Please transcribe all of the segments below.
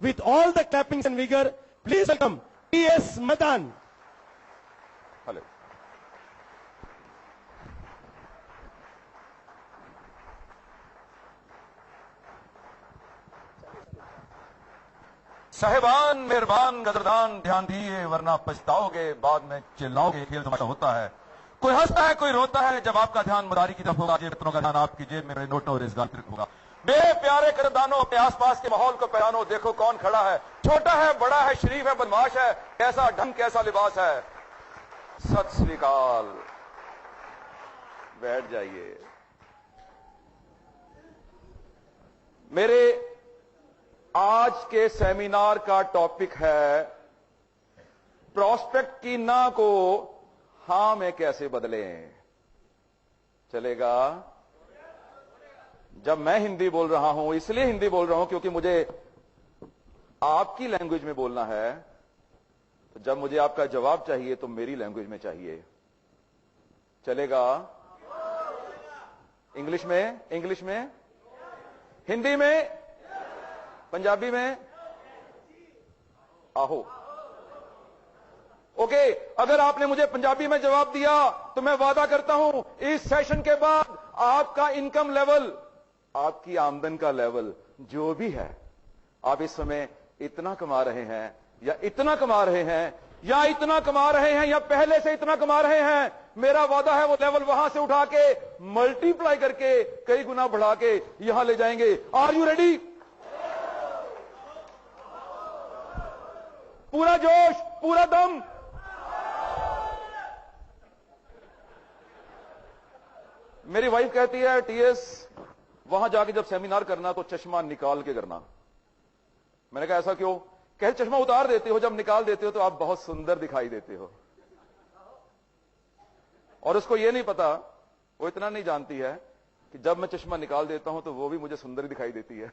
with all the clappings and vigor, please welcome T.S. Madan. Hello. साहिबान मेहरबान गदरदान ध्यान दिए वरना पछताओगे बाद में चिल्लाओगे। खेल तमाशा होता है, कोई हंसता है कोई रोता है। जब आपका ध्यान मदारी की तरफ होगा, जेबों का ध्यान आपकी जेब में नोटों और इज़्ज़त होगा। मेरे प्यारे कदरदानों, अपने आसपास के माहौल को पहचानो। देखो कौन खड़ा है, छोटा है बड़ा है, शरीफ है बदमाश है, कैसा ढंग कैसा लिबास है। सत श्री अकाल। बैठ जाइए। मेरे आज के सेमिनार का टॉपिक है प्रोस्पेक्ट की ना को हां में कैसे बदलें। चलेगा? जब मैं हिंदी बोल रहा हूं, इसलिए हिंदी बोल रहा हूं क्योंकि मुझे आपकी लैंग्वेज में बोलना है, तो जब मुझे आपका जवाब चाहिए तो मेरी लैंग्वेज में चाहिए। चलेगा? इंग्लिश में, हिंदी में, पंजाबी में, आहो। ओके, अगर आपने मुझे पंजाबी में जवाब दिया तो मैं वादा करता हूं इस सेशन के बाद आपका इनकम लेवल, आपकी आमदन का लेवल जो भी है, आप इस समय इतना कमा रहे हैं या इतना कमा रहे हैं या इतना कमा रहे हैं या पहले से इतना कमा रहे हैं, मेरा वादा है वो लेवल वहां से उठा के मल्टीप्लाई करके कई गुना बढ़ा के यहां ले जाएंगे। Are you ready? पूरा जोश, पूरा दम। मेरी वाइफ कहती है टीएस वहां जाके जब सेमिनार करना तो चश्मा निकाल के करना। मैंने कहा ऐसा क्यों? कहे चश्मा उतार देते हो, जब निकाल देते हो तो आप बहुत सुंदर दिखाई देते हो। और उसको यह नहीं पता, वो इतना नहीं जानती है कि जब मैं चश्मा निकाल देता हूं तो वो भी मुझे सुंदर दिखाई देती है।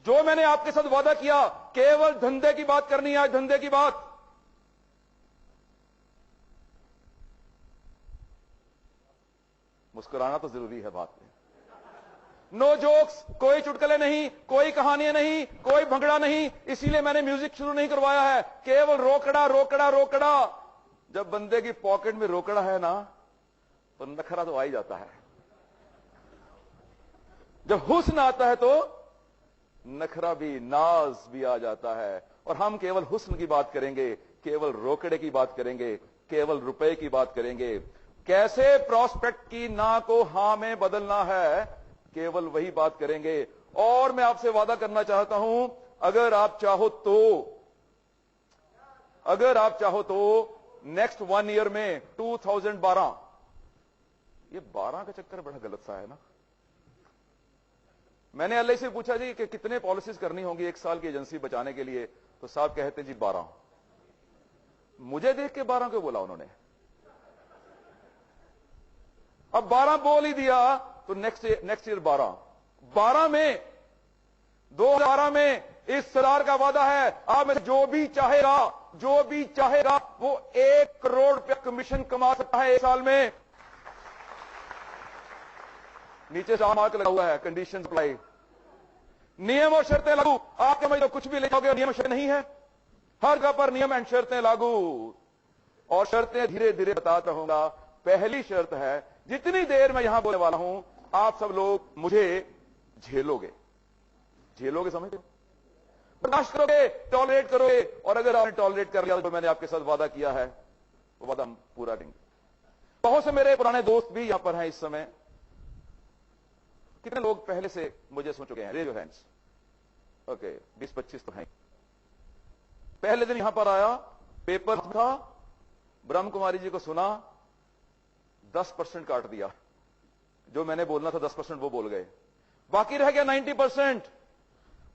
जो मैंने आपके साथ वादा किया, केवल धंधे की बात करनी है आज, धंधे की बात। मुस्कुराना तो जरूरी है बात में। नो जोक्स, कोई चुटकुले नहीं, कोई कहानियां नहीं, कोई भंगड़ा नहीं। इसीलिए मैंने म्यूजिक शुरू नहीं करवाया है, केवल रोकड़ा रोकड़ा रोकड़ा। जब बंदे की पॉकेट में रोकड़ा है ना तो नखरा तो आ ही जाता है। जब हुस्न आता है तो नखरा भी, नाज भी आ जाता है। और हम केवल हुस्न की बात करेंगे, केवल रोकड़े की बात करेंगे, केवल रुपए की बात करेंगे। कैसे प्रोस्पेक्ट की ना को हां में बदलना है, केवल वही बात करेंगे। और मैं आपसे वादा करना चाहता हूं, अगर आप चाहो तो नेक्स्ट 1 ईयर में 2012, ये 12 का चक्कर बड़ा गलत सा है ना। मैंने एलआई से पूछा जी कि कितने पॉलिसीज करनी होंगी 1 साल की एजेंसी बचाने के लिए, तो साहब कहते जी 12। मुझे देख के 12 क्यों बोला उन्होंने? अब 12 बोल ही दिया तो नेक्स्ट ईयर 12 में 2012 में इस सरकार का वादा है, आप में जो भी चाहेगा वो 1 करोड़ रुपया कमीशन कमा सकता है 1 साल में। नीचे से मार्क लगा हुआ है, कंडीशन अप्लाई, नियम और शर्तें लागू। आप समझ लो कुछ भी ले जाओगे, नियम शर्तें नहीं है, हर जगह पर नियम एंड शर्तें लागू। और शर्तें धीरे धीरे बताता रहूंगा। पहली शर्त है, जितनी देर मैं यहां बोलने वाला हूं आप सब लोग मुझे झेलोगे समझते हो? बर्दाश्त करोगे, टॉलरेट करोगे। और अगर आपने टॉलरेट कर लिया तो मैंने आपके साथ वादा किया है वो वादा हम पूरा देंगे। बहुत से मेरे पुराने दोस्त भी यहां पर हैं इस समय। कितने लोग पहले से मुझे सुन चुके हैं? Raise your hands. ओके, 20-25 तो हैं। पहले दिन यहां पर आया, पेपर था, ब्रह्म कुमारी जी को सुना, 10% काट दिया। जो मैंने बोलना था 10% वो बोल गए, बाकी रह गया 90%।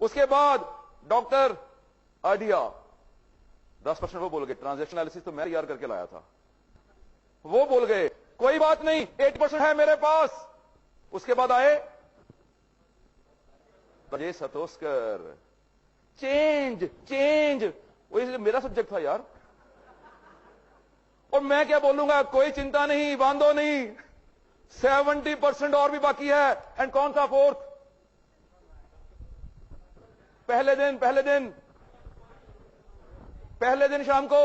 उसके बाद डॉक्टर आडिया, 10% वो बोल गए। ट्रांजैक्शन एनालिसिस तो मैं तैयार करके लाया था, वो बोल गए। कोई बात नहीं, 8% है मेरे पास। उसके बाद आए अजय सतोस्कर, चेंज वो मेरा सब्जेक्ट था यार। और मैं क्या बोलूंगा, कोई चिंता नहीं, बांधो नहीं, 70% और भी बाकी है। एंड कौन सा 4th? पहले दिन शाम को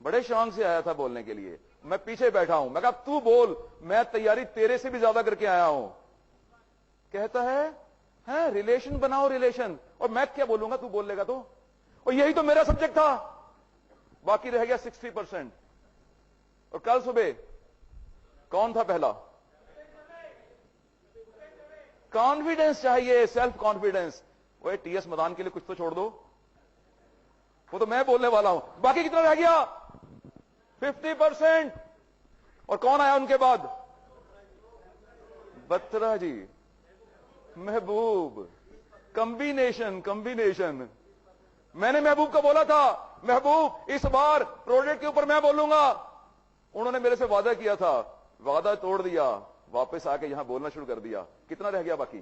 बड़े शौक से आया था बोलने के लिए, मैं पीछे बैठा हूं, मैं कहा तू बोल, मैं तैयारी तेरे से भी ज्यादा करके आया हूं। कहता है रिलेशन बनाओ रिलेशन, और मैं क्या बोलूंगा, तू बोल लेगा तो, और यही तो मेरा सब्जेक्ट था। बाकी रह गया 60%। और कल सुबह कौन था पहला? कॉन्फिडेंस चाहिए, सेल्फ कॉन्फिडेंस। वो टीएस मदान के लिए कुछ तो छोड़ दो, वो तो मैं बोलने वाला हूं। बाकी कितना रह गया? 50%। और कौन आया उनके बाद? बत्रा जी, महबूब। कॉम्बिनेशन। मैंने महबूब को बोला था, महबूब इस बार प्रोजेक्ट के ऊपर मैं बोलूंगा। उन्होंने मेरे से वादा किया था, वादा तोड़ दिया, वापस आके यहां बोलना शुरू कर दिया। कितना रह गया बाकी?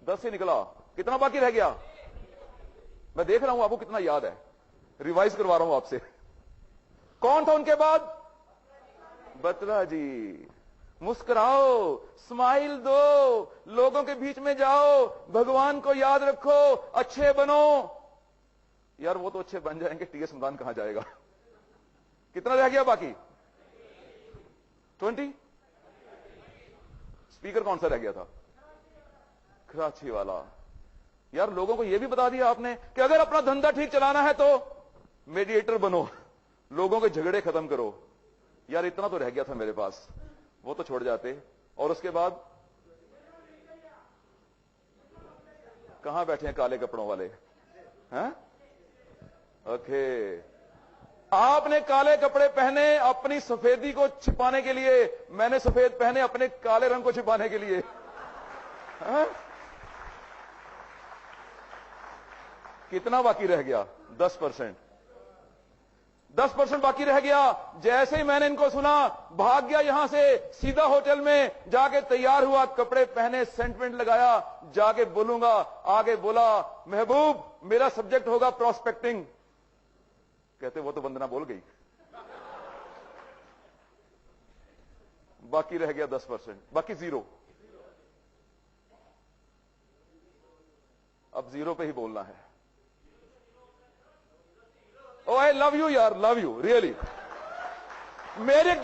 10 से निकला। कितना बाकी रह गया? मैं देख रहा हूं आपको कितना याद है, रिवाइज करवा रहा हूं आपसे। कौन था उनके बाद? बत्रा जी। मुस्कुराओ, स्माइल दो, लोगों के बीच में जाओ, भगवान को याद रखो, अच्छे बनो। यार वो तो अच्छे बन जाएंगे, टीएस मदान कहां जाएगा? कितना रह गया बाकी? 20। स्पीकर कौन सा रह गया था? कराची वाला। यार लोगों को यह भी बता दिया आपने कि अगर अपना धंधा ठीक चलाना है तो मीडिएटर बनो, लोगों के झगड़े खत्म करो। यार इतना तो रह गया था मेरे पास, वो तो छोड़ जाते। और उसके बाद कहां बैठे हैं काले कपड़ों वाले? हैं? ओके, आपने काले कपड़े पहने अपनी सफेदी को छिपाने के लिए, मैंने सफेद पहने अपने काले रंग को छिपाने के लिए। हैं? कितना बाकी रह गया? 10%। 10% बाकी रह गया। जैसे ही मैंने इनको सुना, भाग गया यहां से, सीधा होटल में जाके तैयार हुआ, कपड़े पहने, सेंटमेंट लगाया, जाके बोलूंगा। आगे बोला, महबूब मेरा सब्जेक्ट होगा प्रोस्पेक्टिंग। कहते वो तो वंदना बोल गई। बाकी रह गया 10%, बाकी 0। अब 0 पे ही बोलना है। ओ आई लव यू यार, लव यू रियली। मेरी एक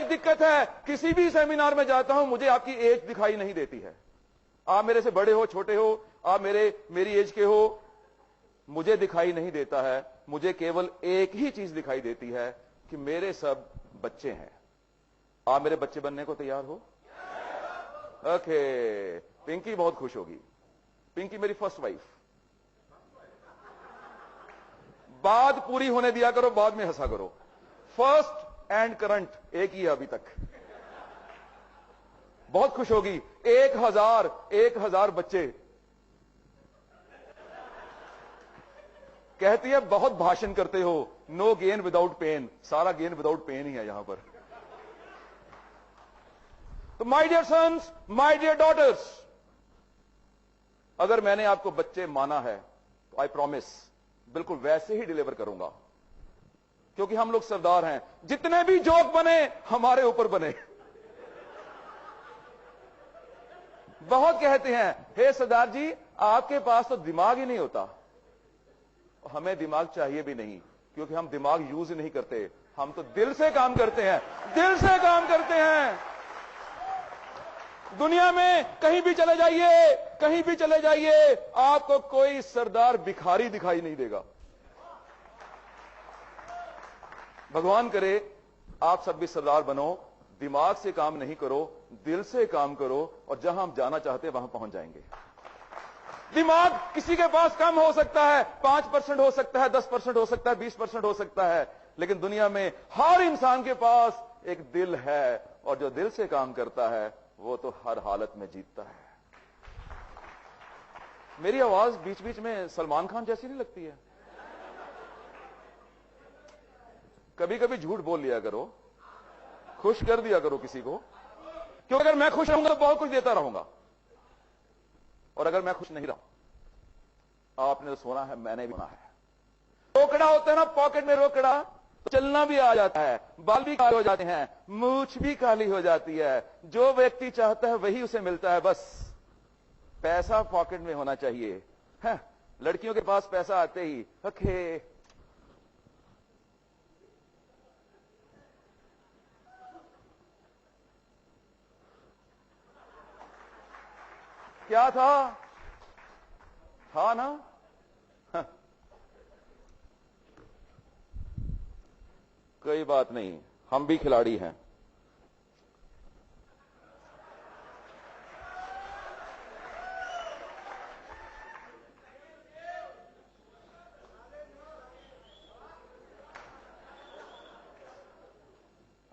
दिक्कत है, किसी भी सेमिनार में जाता हूं, मुझे आपकी एज दिखाई नहीं देती है। आप मेरे से बड़े हो, छोटे हो, आप मेरी एज के हो, मुझे दिखाई नहीं देता है। मुझे केवल एक ही चीज दिखाई देती है कि मेरे सब बच्चे हैं। आप मेरे बच्चे बनने को तैयार हो? ओके, पिंकी बहुत खुश होगी। पिंकी मेरी फर्स्ट वाइफ। बात पूरी होने दिया करो, बाद में हंसा करो। फर्स्ट एंड करंट एक ही है अभी तक। बहुत खुश होगी। 1000 बच्चे। कहती है बहुत भाषण करते हो, नो गेन विदाउट पेन। सारा गेन विदाउट पेन ही है यहां पर। तो my dear sons, my dear daughters, अगर मैंने आपको बच्चे माना है तो आई प्रॉमिस बिल्कुल वैसे ही डिलीवर करूंगा, क्योंकि हम लोग सरदार हैं। जितने भी जोक बने हमारे ऊपर बने। बहुत कहते हैं, हे सरदार जी आपके पास तो दिमाग ही नहीं होता। हमें दिमाग चाहिए भी नहीं, क्योंकि हम दिमाग यूज नहीं करते, हम तो दिल से काम करते हैं। दिल से काम करते हैं। दुनिया में कहीं भी चले जाइए, आपको कोई सरदार भिखारी दिखाई नहीं देगा। भगवान करे आप सब भी सरदार बनो, दिमाग से काम नहीं करो, दिल से काम करो, और जहां हम जाना चाहते हैं वहां पहुंच जाएंगे। दिमाग किसी के पास कम हो सकता है, 5% हो सकता है, 10% हो सकता है, 20% हो सकता है, लेकिन दुनिया में हर इंसान के पास एक दिल है, और जो दिल से काम करता है वो तो हर हालत में जीतता है। मेरी आवाज बीच बीच में सलमान खान जैसी नहीं लगती है? कभी कभी झूठ बोल लिया करो, खुश कर दिया करो किसी को, क्योंकि अगर मैं खुश रहूंगा तो बहुत कुछ देता रहूंगा, और अगर मैं खुश नहीं रहा, आपने तो सुना है, मैंने भी सुना है, रोकड़ा होता है ना, पॉकेट में रोकड़ा, چلنا بھی آ جاتا ہے, بال بھی کالے ہو جاتے ہیں, مونچھ بھی کالی ہو جاتی ہے. جو ویکتی چاہتا ہے وہی اسے ملتا ہے. بس پیسہ پاکٹ میں ہونا چاہیے. لڑکیوں کے پاس پیسہ آتے ہی اوکے کیا تھا نا. کوئی بات نہیں, ہم بھی کھلاڑی ہیں.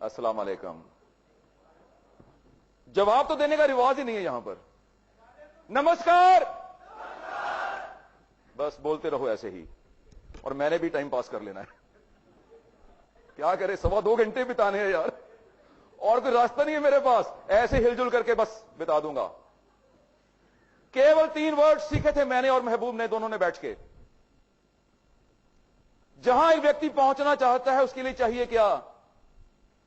السلام علیکم. جواب تو دینے کا رواج ہی نہیں ہے یہاں پر. نمسکار. بس بولتے رہو ایسے ہی, اور میں نے بھی ٹائم پاس کر لینا ہے. کیا کرے, 2.25 گھنٹے بتانے ہیں یار, اور کوئی راستہ نہیں ہے میرے پاس. ایسے ہل جل کر کے بس بتا دوں گا. کیول 3 ورڈ سیکھے تھے میں نے اور محبوب نے, دونوں نے بیٹھ کے. جہاں ایک ویکتی پہنچنا چاہتا ہے اس کے لیے چاہیے کیا,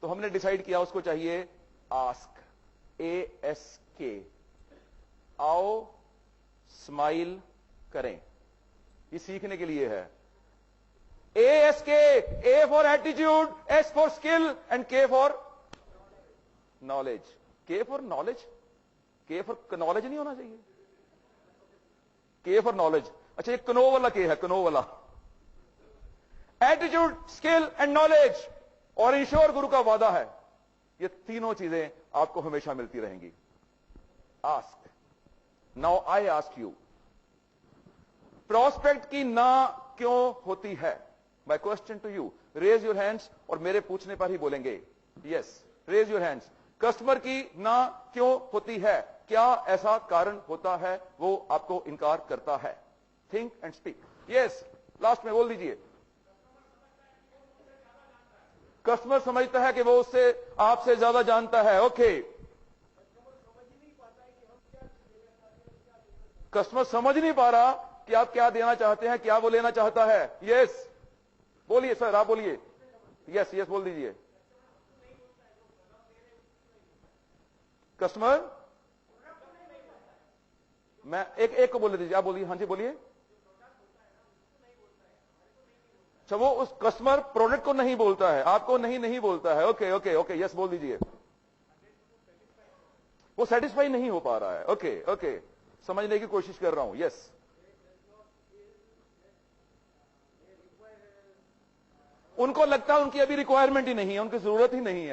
تو ہم نے ڈیسائیڈ کیا اس کو چاہیے آسک. ASK. آؤ اسمائل کریں. یہ سیکھنے کے لیے ہے. ASK. A for attitude, S for skill and K for knowledge. K for knowledge. K for knowledge نہیں ہونا چاہیے. K for knowledge. اچھا یہ کنو والا K ہے, کنو والا. Attitude, skill and knowledge. اور ایشور گرو کا وعدہ ہے یہ تینوں چیزیں آپ کو ہمیشہ ملتی رہیں گی. Ask. Now I ask you, prospect کی نہ کیوں ہوتی ہے؟ My question to you. Raise your hands, اور میرے پوچھنے پر ہی بولیں گے. Yes, raise your hands. Customer کی نہ کیوں ہوتی ہے؟ کیا ایسا کارن ہوتا ہے وہ آپ کو انکار کرتا ہے؟ Think and speak. Yes, last میں بول دیجئے. کسٹمر سمجھتا ہے کہ وہ اس سے آپ سے زیادہ جانتا ہے. اوکے. کسٹمر سمجھ نہیں پا رہا کہ آپ کیا دینا چاہتے ہیں, کیا وہ لینا چاہتا ہے. یس بولیے سر, آپ بولیے. یس یس بول دیجئے. کسٹمر, میں ایک کو بول دیجیے. آپ بولیے. ہاں جی بولیے. اچھا وہ اس کسٹمر پروڈکٹ کو نہیں بولتا ہے, آپ کو نہیں بولتا ہے. اوکے اوکے اوکے, یس بول دیجئے. وہ سیٹسفائی نہیں ہو پا رہا ہے. اوکے اوکے, سمجھنے کی کوشش کر رہا ہوں. یس, ان کو لگتا ہے ان کی ابھی ریکوائرمنٹ ہی نہیں ہے, ان کی ضرورت ہی نہیں ہے.